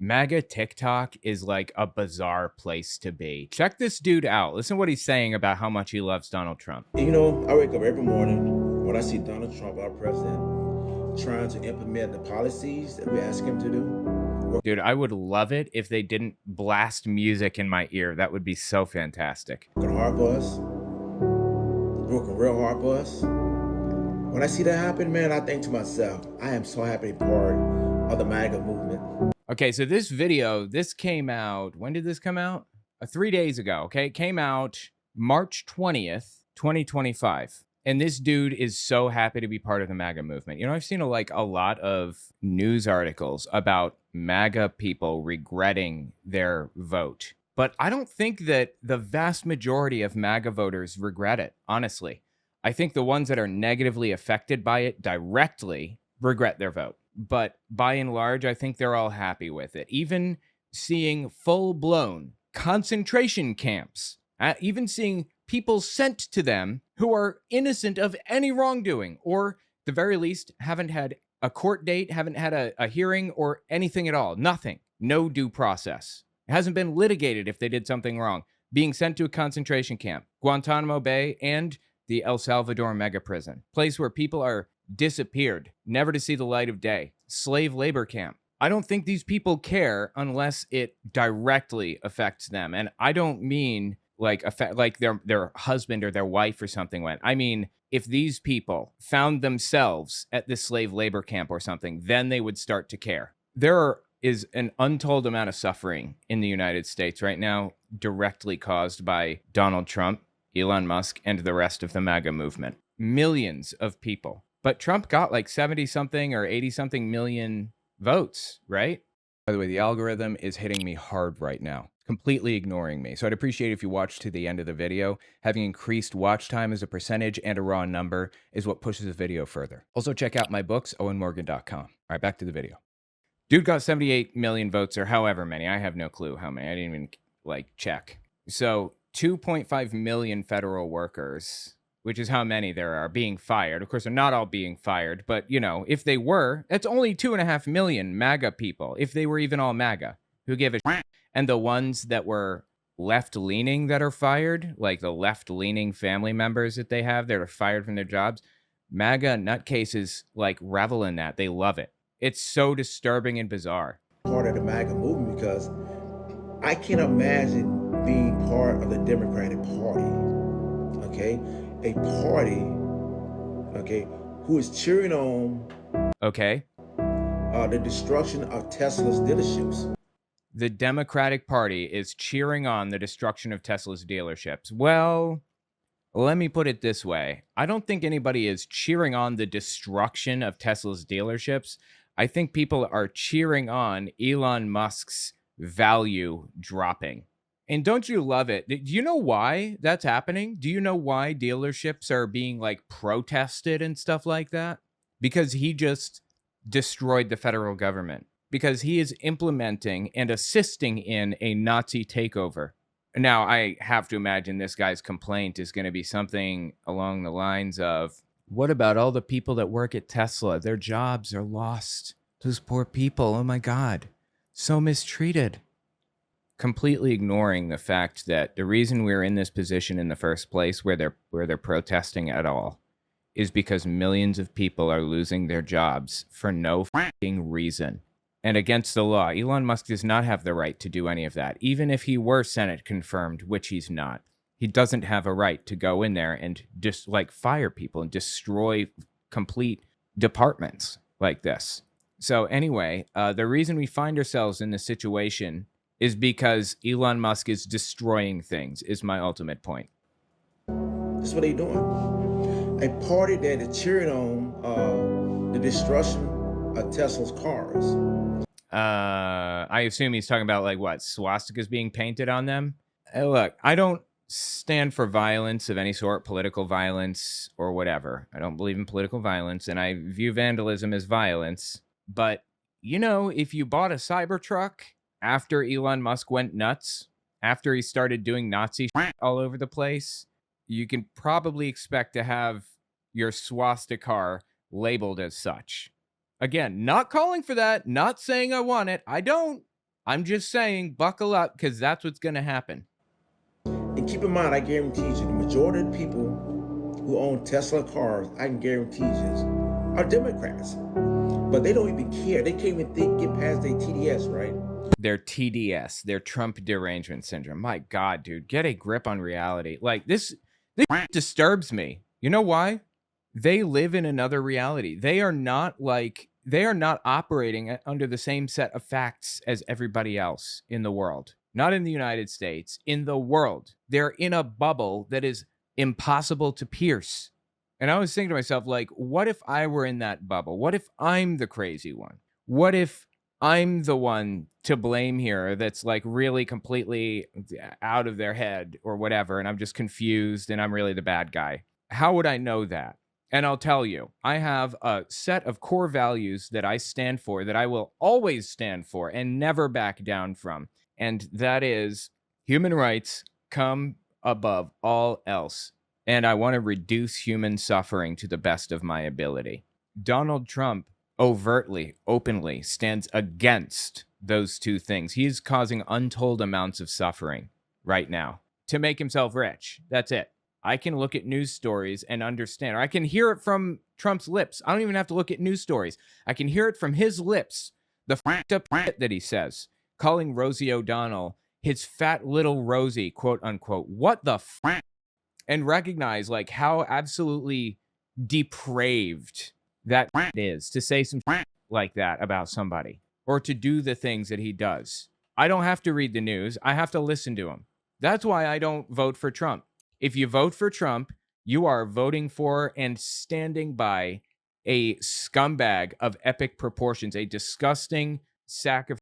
MAGA TikTok is like a bizarre place to be. Check this dude out. Listen to what he's saying about how much he loves Donald Trump. You know, I wake up every morning when I see Donald Trump, our president, trying to implement the policies that we ask him to do. Dude, I would love it if they didn't blast music in my ear. That would be so fantastic. Working hard for us, working real hard for us. When I see that happen, man, I think to myself, I am so happy to be part of the MAGA movement. Okay, so this video, this came out, when did this come out? 3 days ago, okay? It came out March 20th, 2025. And this dude is so happy to be part of the MAGA movement. You know, I've seen a lot of news articles about MAGA people regretting their vote. But I don't think that the vast majority of MAGA voters regret it, honestly. I think the ones that are negatively affected by it directly regret their vote. But by and large, I think they're all happy with it. Even seeing full-blown concentration camps, even seeing people sent to them who are innocent of any wrongdoing, or at the very least haven't had a court date, haven't had a hearing or anything at all. Nothing. No due process. It hasn't been litigated if they did something wrong. Being sent to a concentration camp, Guantanamo Bay, and the El Salvador mega prison, place where people are disappeared, never to see the light of day, slave labor camp. I don't think these people care unless it directly affects them. And I don't mean like their husband or their wife or something went. I mean, if these people found themselves at this slave labor camp or something, then they would start to care. There is an untold amount of suffering in the United States right now, directly caused by Donald Trump, Elon Musk, and the rest of the MAGA movement. Millions of people. But Trump got like 70-something or 80-something million votes, right? By the way, the algorithm is hitting me hard right now, completely ignoring me. So I'd appreciate if you watch to the end of the video. Having increased watch time as a percentage and a raw number is what pushes the video further. Also, check out my books, owenmorgan.com. All right, back to the video. Dude got 78 million votes or however many. I have no clue how many. I didn't even check. So 2.5 million federal workers, which is how many there are being fired. Of course, they're not all being fired, but, you know, if they were, that's only 2.5 million MAGA people, if they were even all MAGA, who give a shit. And the ones that were left-leaning that are fired, like the left-leaning family members that they have that are fired from their jobs, MAGA nutcases, like, revel in that. They love it. It's so disturbing and bizarre. Part of the MAGA movement because I can't imagine being part of the Democratic Party, okay? A party, okay, who is cheering on the destruction of Tesla's dealerships. The Democratic Party is cheering on the destruction of Tesla's dealerships. Well, let me put it this way. I don't think anybody is cheering on the destruction of Tesla's dealerships. I think people are cheering on Elon Musk's value dropping. And don't you love it? Do you know why that's happening? Do you know why dealerships are being like protested and stuff like that? Because he just destroyed the federal government. Because he is implementing and assisting in a Nazi takeover. Now, I have to imagine this guy's complaint is going to be something along the lines of, what about all the people that work at Tesla? Their jobs are lost. Those poor people, oh my God, so mistreated. Completely ignoring the fact that the reason we're in this position in the first place where they're protesting at all is because millions of people are losing their jobs for no fucking reason. And against the law. Elon Musk does not have the right to do any of that. Even if he were Senate confirmed, which he's not, he doesn't have a right to go in there and just like fire people and destroy complete departments like this. So anyway, the reason we find ourselves in this situation is because Elon Musk is destroying things, is my ultimate point. That's what they're doing. A party that is cheering on the destruction of Tesla's cars. I assume he's talking about like what, swastikas being painted on them? Look, I don't stand for violence of any sort, political violence or whatever. I don't believe in political violence, and I view vandalism as violence. But, you know, if you bought a Cybertruck after Elon Musk went nuts, after he started doing Nazi shit all over the place, you can probably expect to have your swastika car labeled as such. Again, not calling for that, not saying I want it. I don't. I'm just saying, buckle up, because that's what's going to happen. And keep in mind, I guarantee you, the majority of the people who own Tesla cars, I can guarantee you, are Democrats. But they don't even care. They can't even get past their TDS, right? Their TDS, their Trump derangement syndrome. My God, dude, get a grip on reality. Like this disturbs me. You know why? They live in another reality. They are not operating under the same set of facts as everybody else in the world. Not in the United States, in the world. They're in a bubble that is impossible to pierce. And I was thinking to myself, like, what if I were in that bubble? What if I'm the crazy one? What if I'm the one to blame here that's like really completely out of their head or whatever, and I'm just confused and I'm really the bad guy? How would I know that? And I'll tell you, I have a set of core values that I stand for, that I will always stand for and never back down from. And that is human rights come above all else. And I want to reduce human suffering to the best of my ability. Donald Trump overtly, openly stands against those two things. He is causing untold amounts of suffering right now to make himself rich. That's it. I can look at news stories and understand, or I can hear it from Trump's lips. I don't even have to look at news stories. I can hear it from his lips, the fucked up shit that he says, calling Rosie O'Donnell his fat little Rosie, quote unquote. What the fuck? And recognize like how absolutely depraved that is to say some like that about somebody or to do the things that he does. I don't have to read the news. I have to listen to him. That's why I don't vote for Trump. If you vote for Trump, you are voting for and standing by a scumbag of epic proportions, a disgusting sack of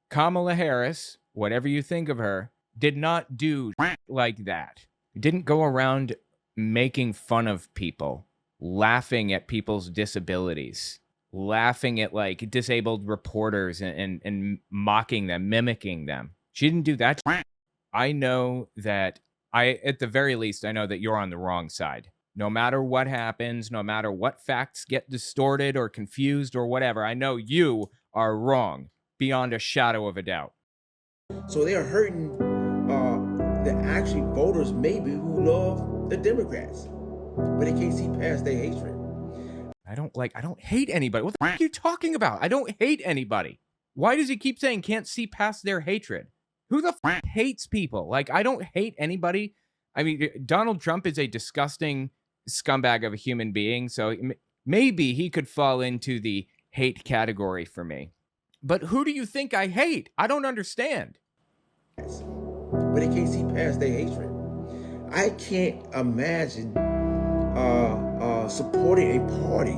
Kamala Harris, whatever you think of her, did not do like that. Didn't go around making fun of people, laughing at people's disabilities, laughing at like disabled reporters and mocking them, mimicking them. She didn't do that. I know that at the very least, I know that you're on the wrong side. No matter what happens, no matter what facts get distorted or confused or whatever, I know you are wrong beyond a shadow of a doubt. So they are hurting the actual voters maybe who love the Democrats, but they can't see past their hatred. I don't hate anybody. What the fuck are you talking about? I don't hate anybody. Why does he keep saying can't see past their hatred? Who the fuck hates people? Like, I don't hate anybody. I mean, Donald Trump is a disgusting scumbag of a human being, so maybe he could fall into the hate category for me. But who do you think I hate? I don't understand. But they can't see past their hatred. I can't imagine supporting a party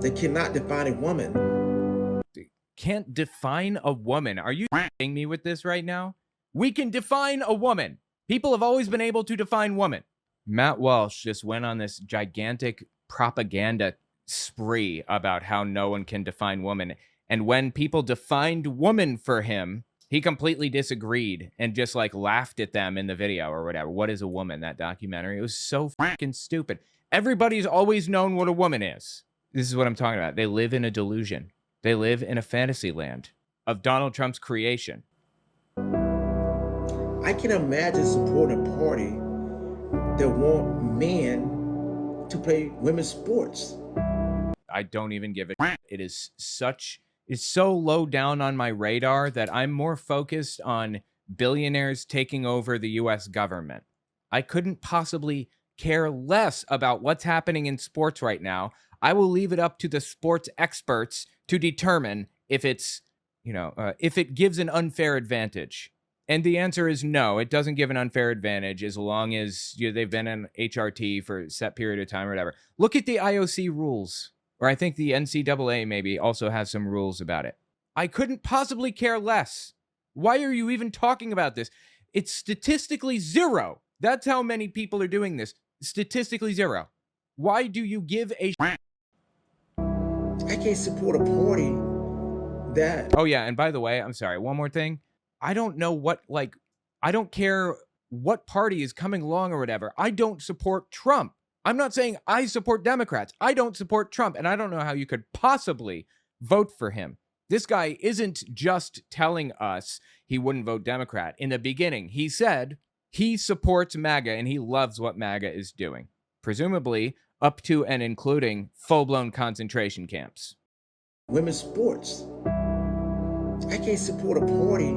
that cannot define a woman. Can't define a woman? Are you kidding me with this right now? We can define a woman. People have always been able to define woman. Matt Walsh just went on this gigantic propaganda spree about how no one can define woman. And when people defined woman for him, he completely disagreed and just like laughed at them in the video or whatever. What is a woman? That documentary. It was so fucking stupid. Everybody's always known what a woman is. This is what I'm talking about. They live in a delusion. They live in a fantasy land of Donald Trump's creation. I can imagine supporting a party that want men to play women's sports. I don't even give a. It is it's so low down on my radar that I'm more focused on billionaires taking over the US government. I couldn't possibly care less about what's happening in sports right now. I will leave it up to the sports experts to determine if it's, if it gives an unfair advantage. And the answer is no, it doesn't give an unfair advantage as long as they've been in HRT for a set period of time or whatever. Look at the IOC rules, or I think the NCAA maybe also has some rules about it. I couldn't possibly care less. Why are you even talking about this? It's statistically zero. That's how many people are doing this. Statistically zero. Why do you give a I can't support a party that... Oh, yeah, and by the way, I'm sorry, one more thing. I don't know I don't care what party is coming along or whatever. I don't support Trump. I'm not saying I support Democrats. I don't support Trump, and I don't know how you could possibly vote for him. This guy isn't just telling us he wouldn't vote Democrat. In the beginning, he said he supports MAGA and he loves what MAGA is doing, presumably up to and including full-blown concentration camps. Women's sports. I can't support a party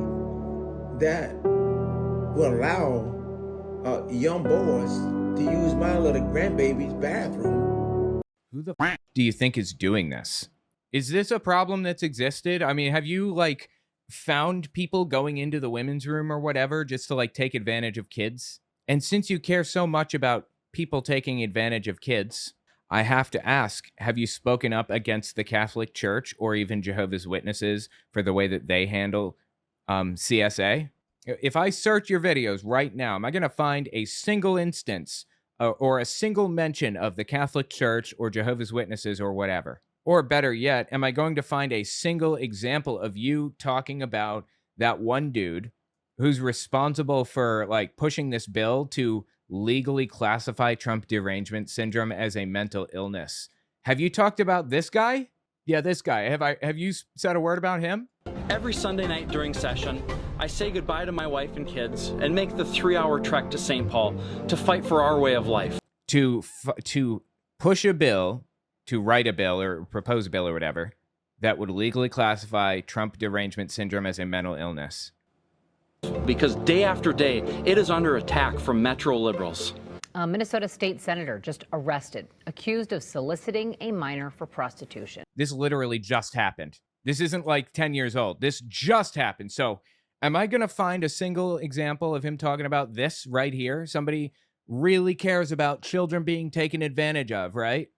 that will allow young boys to use my little grandbaby's bathroom. Who the f do you think is doing this? Is this a problem that's existed? I mean, have you like found people going into the women's room or whatever just to like take advantage of kids? And since you care so much about people taking advantage of kids, I have to ask, have you spoken up against the Catholic Church or even Jehovah's Witnesses for the way that they handle CSA? If I search your videos right now, am I going to find a single instance or a single mention of the Catholic Church or Jehovah's Witnesses or whatever? Or better yet, am I going to find a single example of you talking about that one dude who's responsible for like pushing this bill to legally classify Trump derangement syndrome as a mental illness? Have you talked about this guy? Yeah, this guy. Have you said a word about him? Every Sunday night during session, I say goodbye to my wife and kids and make the 3-hour trek to St. Paul to fight for our way of life. To push a bill, to write a bill or propose a bill or whatever that would legally classify Trump derangement syndrome as a mental illness. Because day after day, it is under attack from Metro liberals. A Minnesota state senator just arrested, accused of soliciting a minor for prostitution. This literally just happened. This isn't like 10 years old. This just happened. So am I going to find a single example of him talking about this right here? Somebody really cares about children being taken advantage of, right?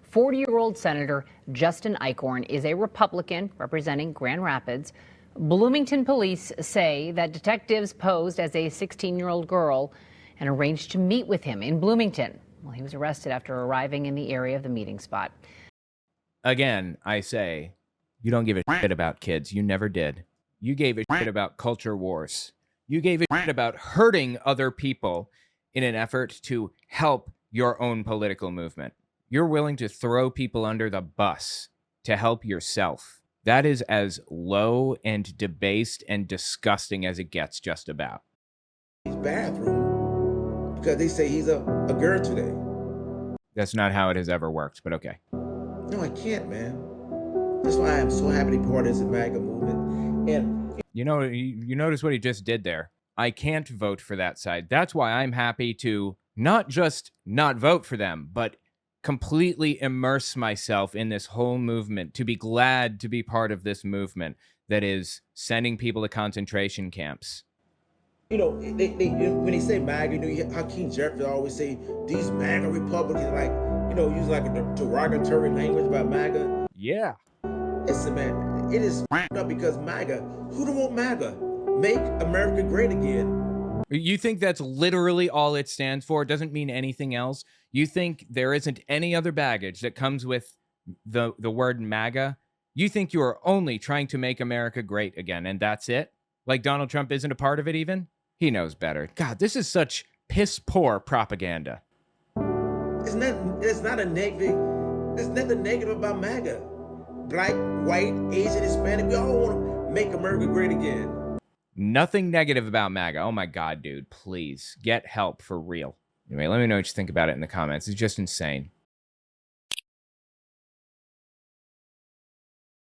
40-year-old Senator Justin Eichhorn is a Republican representing Grand Rapids. Bloomington police say that detectives posed as a 16-year-old girl and arranged to meet with him in Bloomington. Well, he was arrested after arriving in the area of the meeting spot. Again, I say, you don't give a shit about kids. You never did. You gave a shit about culture wars. You gave a shit about hurting other people in an effort to help your own political movement. You're willing to throw people under the bus to help yourself. That is as low and debased and disgusting as it gets, just about. His bathroom because they say he's a girl today. That's not how it has ever worked, but okay. No, I can't, man. That's why I'm so happy to be part of this MAGA movement. And you know, you notice what he just did there. I can't vote for that side. That's why I'm happy to not just not vote for them, but completely immerse myself in this whole movement, to be glad to be part of this movement that is sending people to concentration camps. you know, when they say MAGA, you know, Hakeem Jeffries always say these MAGA Republicans, like, you know, use like a derogatory language about MAGA. Yeah. Listen, man, it is up because MAGA. Who don't want MAGA? Make America great again. You think that's literally all it stands for? It doesn't mean anything else? You think there isn't any other baggage that comes with the word MAGA? You think you are only trying to make America great again, and that's it? Like Donald Trump isn't a part of it even? He knows better. God, this is such piss-poor propaganda. It's not a negative. There's nothing negative about MAGA. Black, white, Asian, Hispanic, we all want to make America great again. Nothing negative about MAGA. Oh my God, dude, please get help for real. Anyway, let me know what you think about it in the comments. It's just insane.